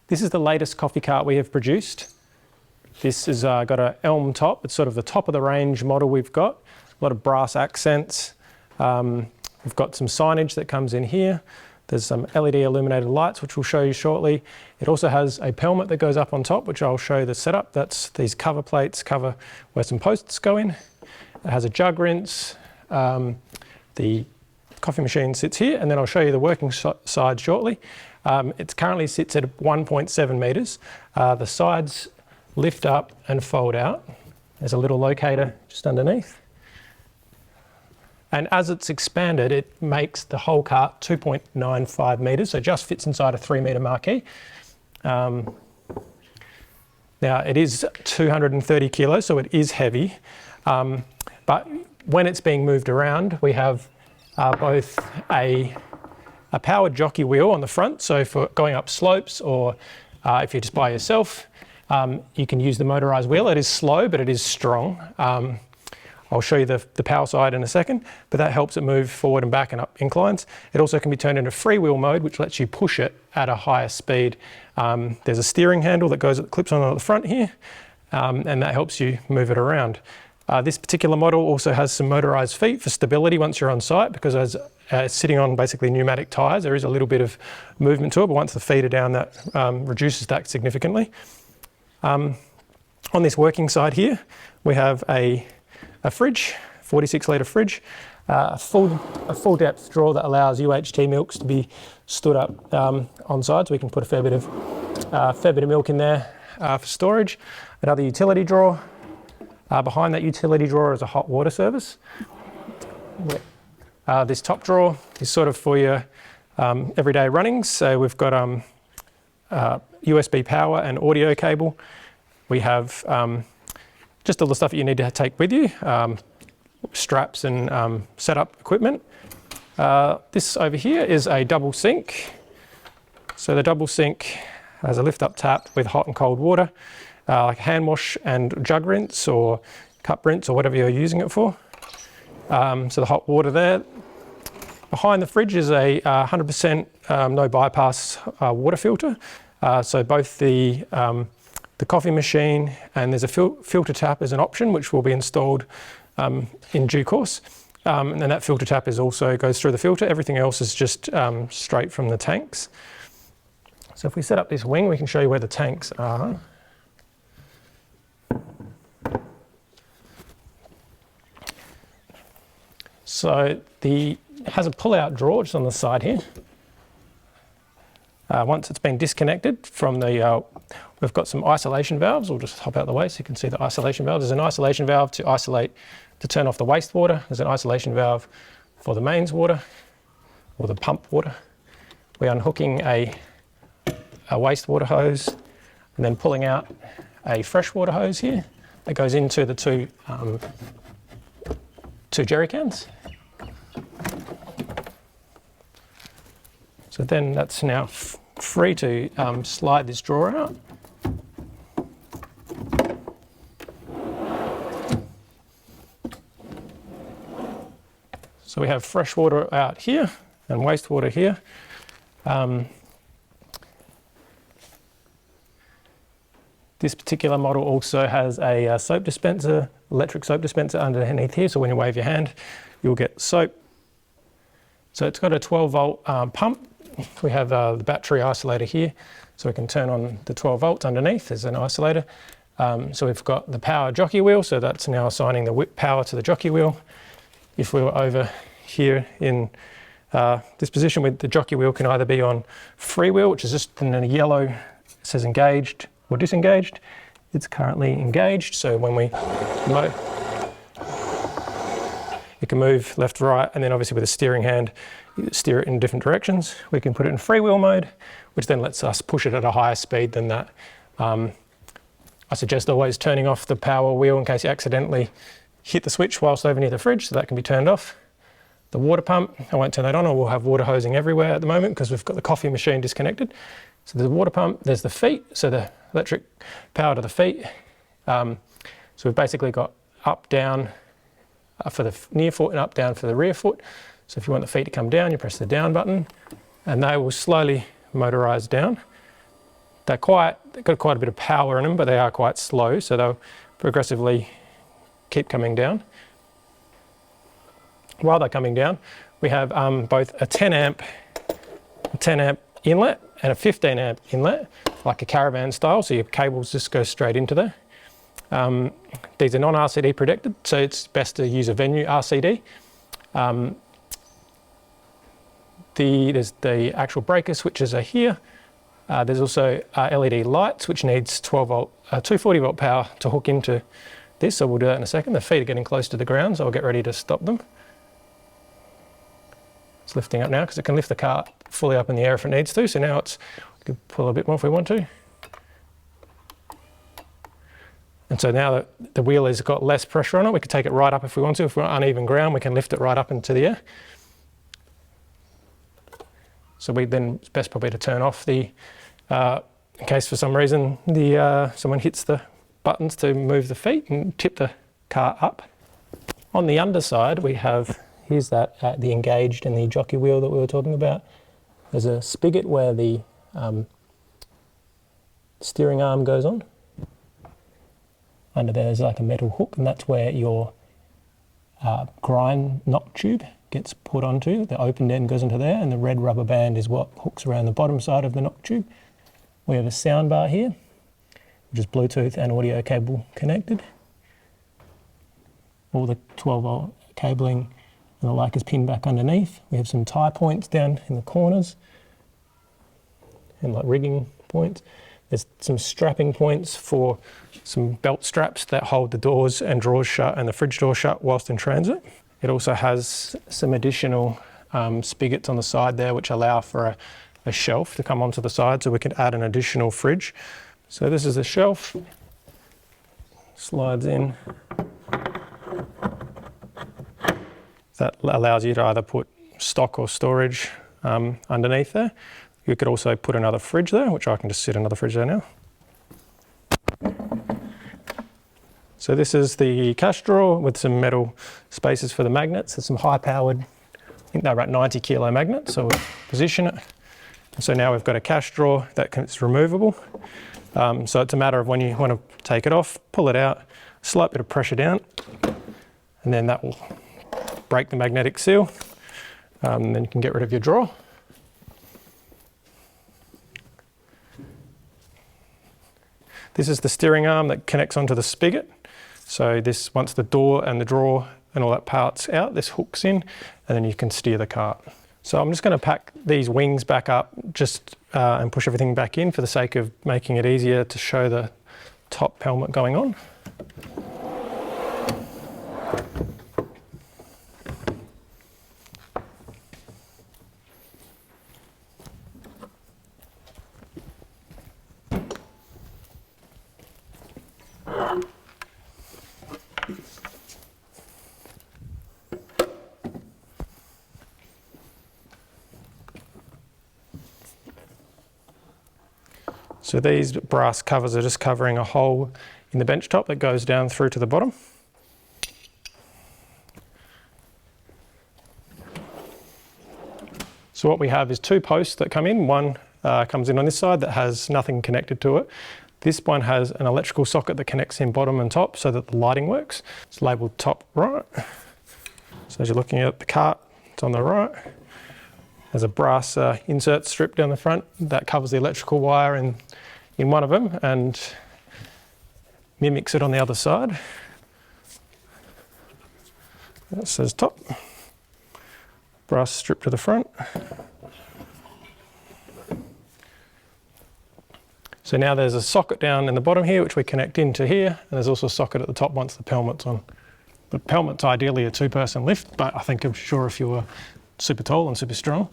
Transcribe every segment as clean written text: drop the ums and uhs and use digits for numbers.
This is the latest coffee cart we have produced. This has got an elm top. It's sort of the top of the range model we've got. A lot of brass accents. We've got some signage that comes in here. There's some LED illuminated lights, which we'll show you shortly. It also has a pelmet that goes up on top, which I'll show you the setup. That's these cover plates cover where some posts go in. It has a jug rinse. The coffee machine sits here, and then I'll show you the working side shortly. It currently sits at 1.7 metres. The sides lift up and fold out. There's a little locator just underneath. And as it's expanded, it makes the whole cart 2.95 metres, so just fits inside a 3-metre marquee. Now it is 230 kilos, so it is heavy. But when it's being moved around, we have both a powered jockey wheel on the front, so for going up slopes, or if you're just by yourself, you can use the motorised wheel. It is slow, but it is strong. I'll show you the power side in a second, but that helps it move forward and back and up inclines. It also can be turned into freewheel mode, which lets you push it at a higher speed. There's a steering handle that clips on at the front here, and that helps you move it around. This particular model also has some motorised feet for stability once you're on site, because as it's sitting on basically pneumatic tyres, there is a little bit of movement to it, but once the feet are down, that reduces that significantly. On this working side here, we have a fridge, 46 litre fridge, a full depth drawer that allows UHT milks to be stood up on side, so we can put a fair bit of milk in there for storage. Another utility drawer. Behind that utility drawer is a hot water service. This top drawer is sort of for your everyday runnings. So we've got USB power and audio cable. We have just all the stuff that you need to take with you, straps and setup equipment. This over here is a double sink. So the double sink has a lift up tap with hot and cold water, like hand wash and jug rinse or cup rinse or whatever you're using it for. So the hot water there. Behind the fridge is a 100% no bypass water filter. So both the coffee machine and there's a filter tap as an option, which will be installed in due course. And then that filter tap also goes through the filter. Everything else is just straight from the tanks. So if we set up this wing, we can show you where the tanks are. So it has a pull-out drawer just on the side here. Once it's been disconnected from the, we've got some isolation valves. We'll just hop out the way so you can see the isolation valve. There's an isolation valve to turn off the wastewater. There's an isolation valve for the mains water or the pump water. We're unhooking a wastewater hose and then pulling out a freshwater hose here that goes into the two jerry cans. So then that's now free to slide this drawer out. So we have fresh water out here and wastewater here. This particular model also has a soap dispenser, electric soap dispenser underneath here. So when you wave your hand, you'll get soap. So it's got a 12-volt pump. We have the battery isolator here, so we can turn on the 12 volts underneath. There's an isolator. So we've got the power jockey wheel, so that's now assigning the whip power to the jockey wheel. If we were over here in this position, with the jockey wheel can either be on freewheel, which is just in a yellow, it says engaged or disengaged. It's currently engaged, so when we it can move left, right, and then obviously with a steering hand, you steer it in different directions. We can put it in freewheel mode, which then lets us push it at a higher speed than that. I suggest always turning off the power wheel in case you accidentally hit the switch whilst over near the fridge, so that can be turned off. The water pump, I won't turn that on, or we'll have water hosing everywhere at the moment because we've got the coffee machine disconnected. So there's the water pump, there's the feet, so the electric power to the feet. So we've basically got up, down for the near foot and up, down for the rear foot. So if you want the feet to come down, you press the down button and they will slowly motorise down. they've got quite a bit of power in them, but they are quite slow, so they'll progressively keep coming down. While they're coming down, we have both a 10 amp inlet and a 15 amp inlet, like a caravan style, so your cables just go straight into there. These are non-RCD protected, so it's best to use a venue RCD. There's the actual breaker switches are here. There's also LED lights, which needs 240 volt power to hook into this, so we'll do that in a second. The feet are getting close to the ground, so I'll get ready to stop them. It's lifting up now because it can lift the cart fully up in the air if it needs to, so now we can pull a bit more if we want to. And so now that the wheel has got less pressure on it, we can take it right up if we want to. If we're on uneven ground, we can lift it right up into the air. So it's best probably to turn off in case for some reason someone hits the buttons to move the feet and tip the car up. On the underside, here's the engaged and the jockey wheel that we were talking about. There's a spigot where the steering arm goes on. Under there's like a metal hook, and that's where your grind knock tube gets put onto. The open end goes into there, and the red rubber band is what hooks around the bottom side of the knock tube. We have a sound bar here, which is Bluetooth and audio cable connected. All the 12 volt cabling and the like is pinned back underneath. We have some tie points down in the corners and like rigging points. There's some strapping points for some belt straps that hold the doors and drawers shut and the fridge door shut whilst in transit. It also has some additional spigots on the side there which allow for a shelf to come onto the side, so we can add an additional fridge. So this is the shelf, slides in. That allows you to either put stock or storage underneath there. You could also put another fridge there, which I can just sit another fridge there now. So this is the cash drawer with some metal spaces for the magnets. There's some high powered, I think they're about 90 kilo magnets, so we'll position it. So now we've got a cash drawer that's removable. So it's a matter of when you want to take it off, pull it out, slight bit of pressure down, and then that will break the magnetic seal. And then you can get rid of your drawer. This is the steering arm that connects onto the spigot. So this, once the door and the drawer and all that part's out, this hooks in, and then you can steer the cart. So I'm just going to pack these wings back up and push everything back in for the sake of making it easier to show the top helmet going on. So these brass covers are just covering a hole in the bench top that goes down through to the bottom. So what we have is two posts that come in. One comes in on this side that has nothing connected to it. This one has an electrical socket that connects in bottom and top so that the lighting works. It's labelled top right. So as you're looking at the cart, it's on the right. There's a brass insert strip down the front that covers the electrical wire in one of them and mimics it on the other side. That says top. Brass strip to the front. So now there's a socket down in the bottom here which we connect into here, and there's also a socket at the top once the pelmet's on. The pelmet's ideally a two-person lift, but I'm sure if you were super tall and super strong.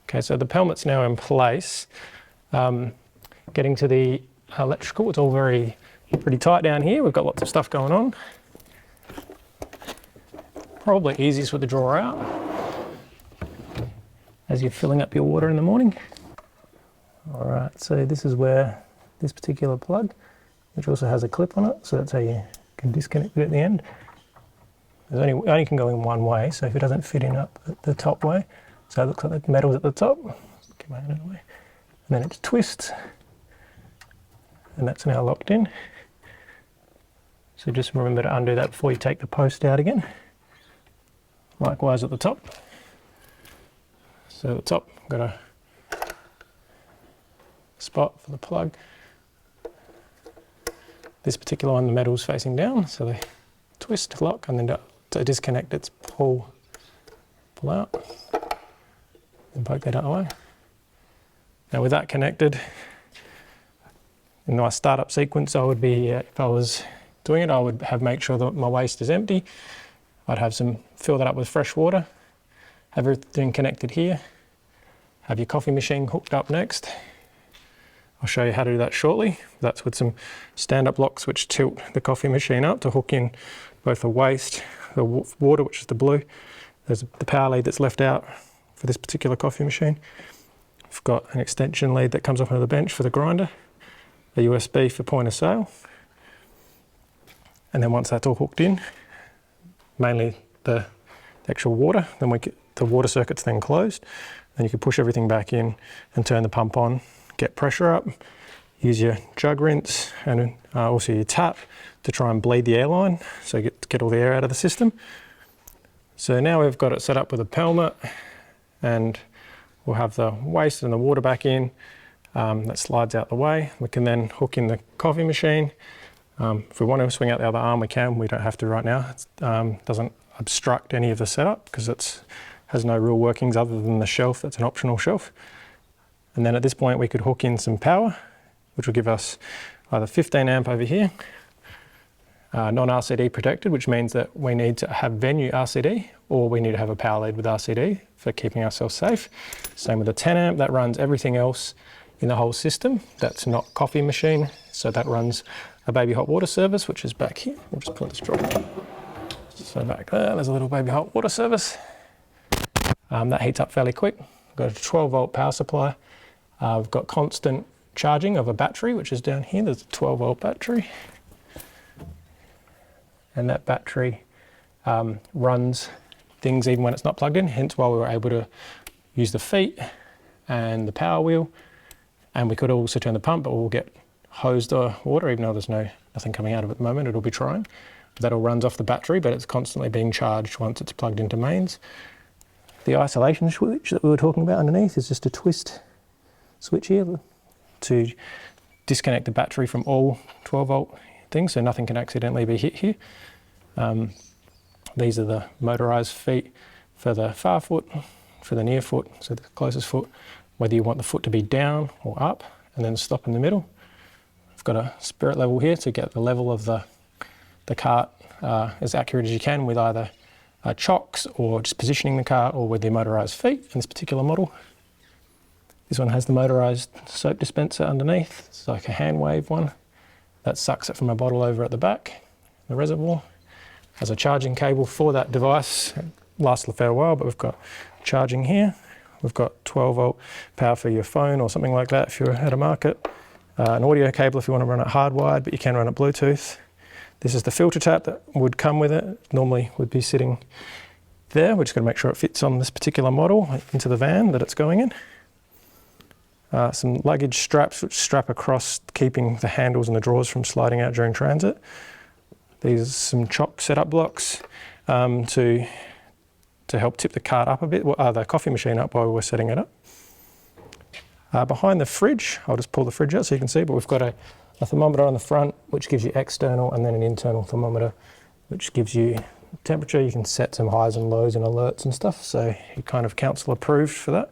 Okay, so the pelmet's now in place. Getting to the electrical, it's all pretty tight down here. We've got lots of stuff going on. Probably easiest with the drawer out as you're filling up your water in the morning. All right, so this is where this particular plug, which also has a clip on it, so that's how you can disconnect it at the end. There's only can go in one way, so if it doesn't fit in up the top way, so it looks like the metal's at the top, get my hand out of the way, and then it twists, and that's now locked in. So just remember to undo that before you take the post out again. Likewise at the top. So at the top, got a spot for the plug. This particular one, the metal's facing down, so they twist, lock, and then to disconnect it's pull out, and poke that out of the way. Now with that connected, in my startup sequence, I would be, if I was doing it, I would make sure that my waste is empty. I'd fill that up with fresh water, have everything connected here, have your coffee machine hooked up next. I'll show you how to do that shortly. That's with some stand-up locks which tilt the coffee machine up to hook in both the waste, the water, which is the blue. There's the power lead that's left out for this particular coffee machine. I've got an extension lead that comes off of the bench for the grinder, a USB for point of sale. And then once that's all hooked in, mainly the actual water, then the water circuit's then closed. Then you can push everything back in and turn the pump on, get pressure up, use your jug rinse and also your tap to try and bleed the airline, so get all the air out of the system. So now we've got it set up with a pelmet, and we'll have the waste and the water back in. That slides out the way. We can then hook in the coffee machine. If we want to swing out the other arm, we can. We don't have to right now. It doesn't obstruct any of the setup because it has no real workings other than the shelf. That's an optional shelf. And then at this point, we could hook in some power, which will give us either 15 amp over here, non-RCD protected, which means that we need to have venue RCD, or we need to have a power lead with RCD for keeping ourselves safe. Same with the 10 amp, that runs everything else in the whole system. That's not coffee machine, so that runs a baby hot water service, which is back here. We'll just pull this drop. So back there's a little baby hot water service. That heats up fairly quick. We've got a 12 volt power supply. We've got constant charging of a battery, which is down here. There's a 12 volt battery. And that battery runs things even when it's not plugged in, hence why we were able to use the feet and the power wheel. And we could also turn the pump, but we'll get hosed water, even though there's nothing coming out of it at the moment. It'll be trying. That all runs off the battery, but it's constantly being charged once it's plugged into mains. The isolation switch that we were talking about underneath is just a twist switch here to disconnect the battery from all 12 volt things, so nothing can accidentally be hit here. These are the motorized feet for the far foot, for the near foot, so the closest foot, whether you want the foot to be down or up and then stop in the middle. I've got a spirit level here to get the level of the cart as accurate as you can with either chocks or just positioning the cart, or with the motorized feet in this particular model. This one has the motorized soap dispenser underneath. It's like a hand wave one. That sucks it from a bottle over at the back, the reservoir. Has a charging cable for that device. It lasts a fair while, but we've got charging here. We've got 12 volt power for your phone or something like that if you're at a market. An audio cable if you want to run it hardwired, but you can run it Bluetooth. This is the filter tap that would come with it. Normally would be sitting there. We're just going to make sure it fits on this particular model into the van that it's going in. Some luggage straps which strap across, keeping the handles and the drawers from sliding out during transit. These are some chock setup blocks to help tip the cart up a bit, the coffee machine up while we're setting it up. Behind the fridge, I'll just pull the fridge out so you can see, but we've got a thermometer on the front which gives you external, and then an internal thermometer which gives you temperature. You can set some highs and lows and alerts and stuff, so you're kind of council approved for that.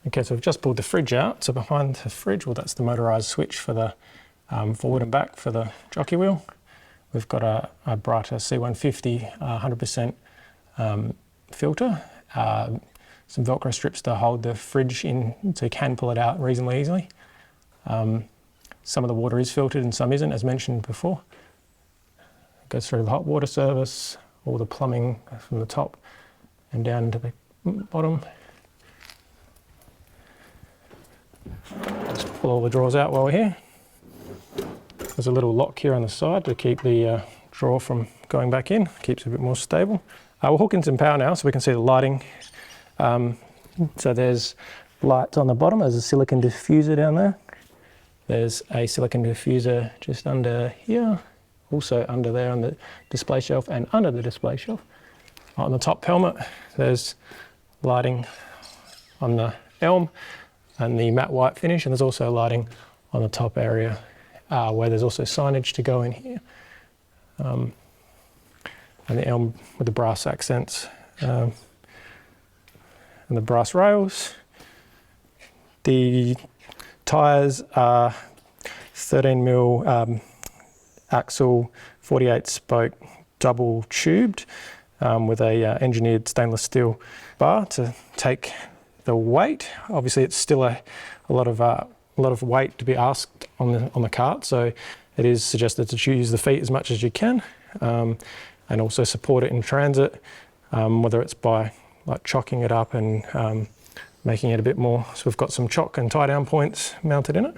Okay, so we've just pulled the fridge out. So behind the fridge, well, that's the motorized switch for the forward and back for the jockey wheel. We've got a brighter C150 100% filter, some Velcro strips to hold the fridge in so you can pull it out reasonably easily. Some of the water is filtered and some isn't, as mentioned before. It goes through the hot water service, all the plumbing from the top and down to the bottom. Just pull all the drawers out while we're here. There's a little lock here on the side to keep the drawer from going back in, keeps it a bit more stable. We'll hook in some power now so we can see the lighting. So there's lights on the bottom, there's a silicon diffuser down there. There's a silicon diffuser just under here, also under there on the display shelf and under the display shelf. On the top helmet, there's lighting on the elm and the matte white finish, and there's also lighting on the top area where there's also signage to go in here. And the elm with the brass accents and the brass rails. The tyres are 13mm axle, 48 spoke, double tubed with a engineered stainless steel bar to take the weight. Obviously, it's still a lot of weight to be asked on the cart, so it is suggested to use the feet as much as you can, and also support it in transit, whether it's by like chocking it up and making it a bit more. So we've got some chock and tie down points mounted in it.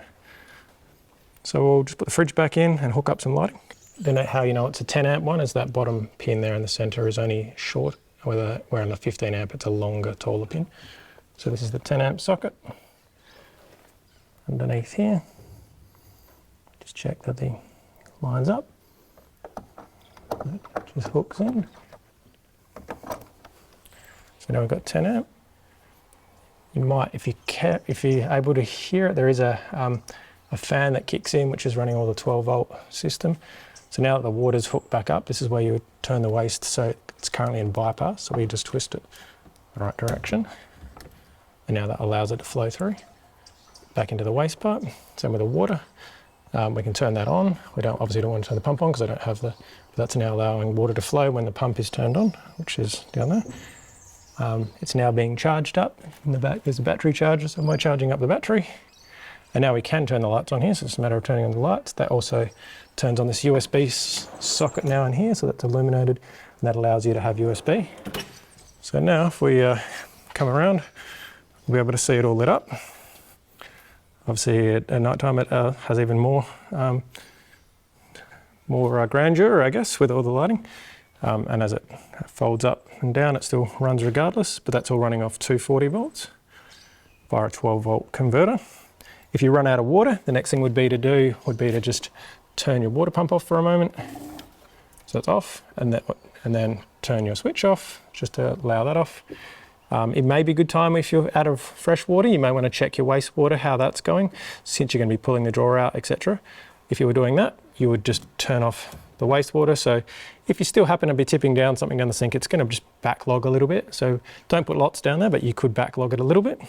So we'll just put the fridge back in and hook up some lighting. Then how you know it's a 10 amp one is that bottom pin there in the center is only short, where on the 15 amp it's a longer, taller pin. So this is the 10 amp socket underneath here. Just check that the lines up. It just hooks in. So now we've got 10 amp. You might, if you're able to hear it, there is a fan that kicks in, which is running all the 12 volt system. So now that the water's hooked back up, this is where you would turn the waste. So it's currently in bypass, so we just twist it the right direction. And now that allows it to flow through back into the waste pipe. Same with the water. We can turn that on. We obviously don't want to turn the pump on because I don't have the, that's now allowing water to flow when the pump is turned on, which is down there. It's now being charged up. In the back there's a battery charger, so we're charging up the battery. And now we can turn the lights on here, so it's a matter of turning on the lights. That also turns on this USB socket now in here, so that's illuminated, and that allows you to have USB. So now if we come around, we'll be able to see it all lit up. Obviously at night time it has even more grandeur, I guess, with all the lighting. And as it folds up and down, it still runs regardless, but that's all running off 240 volts via a 12 volt converter. If you run out of water, the next thing would be to just turn your water pump off for a moment. So it's off, and then turn your switch off, just to allow that off. It may be a good time if you're out of fresh water, you may want to check your wastewater, how that's going, since you're going to be pulling the drawer out, etc. If you were doing that, you would just turn off the wastewater. So if you still happen to be tipping down something down the sink, it's going to just backlog a little bit. So don't put lots down there, but you could backlog it a little bit.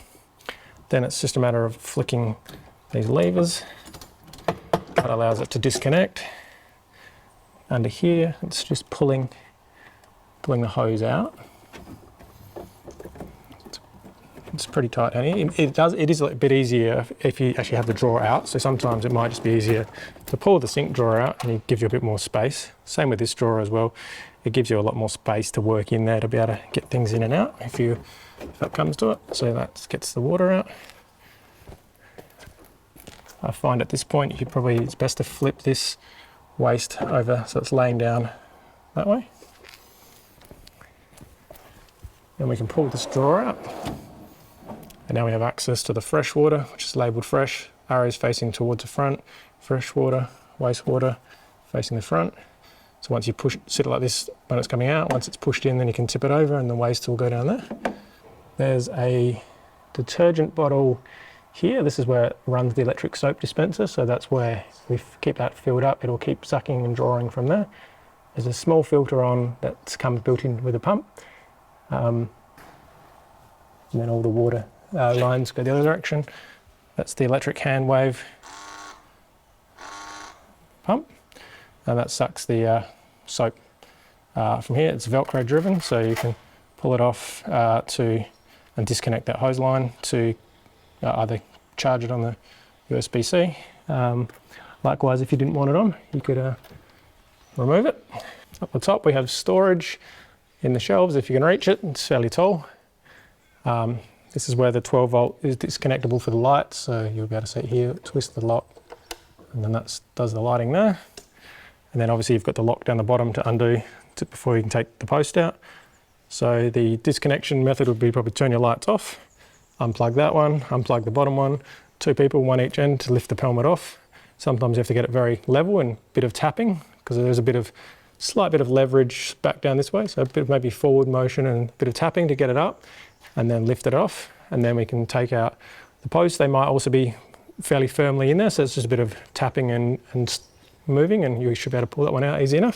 Then it's just a matter of flicking these levers. That allows it to disconnect. Under here, it's just pulling the hose out. It's pretty tight down here. It is a bit easier if you actually have the drawer out. So sometimes it might just be easier to pull the sink drawer out and it gives you a bit more space. Same with this drawer as well. It gives you a lot more space to work in there to be able to get things in and out if that comes to it. So that gets the water out. I find at this point it's best to flip this waste over so it's laying down that way. Then we can pull this drawer out. And now we have access to the fresh water, which is labelled fresh, arrows facing towards the front, fresh water, wastewater facing the front. So once you sit it like this when it's coming out, once it's pushed in, then you can tip it over and the waste will go down there. There's a detergent bottle here. This is where it runs the electric soap dispenser, so that's where we keep that filled up. It'll keep sucking and drawing from there. There's a small filter on that's built in with a pump. And then all the water lines go the other direction. That's the electric hand wave pump, and that sucks the soap from here. It's Velcro driven, so you can pull it off and disconnect that hose line to either charge it on the USB-C Likewise, if you didn't want it on, you could remove it. Up the top we have storage in the shelves if you can reach it. It's fairly tall. This is where the 12 volt is disconnectable for the lights, so you'll be able to see it here, twist the lock, and then that does the lighting there. And then obviously you've got the lock down the bottom to undo before you can take the post out. So the disconnection method would be probably turn your lights off, unplug that one, unplug the bottom one, 2 people, one each end to lift the pelmet off. Sometimes you have to get it very level and a bit of tapping because there's a slight bit of leverage back down this way. So a bit of maybe forward motion and a bit of tapping to get it up and then lift it off. And then we can take out the posts. They might also be fairly firmly in there. So it's just a bit of tapping and moving, and you should be able to pull that one out easy enough.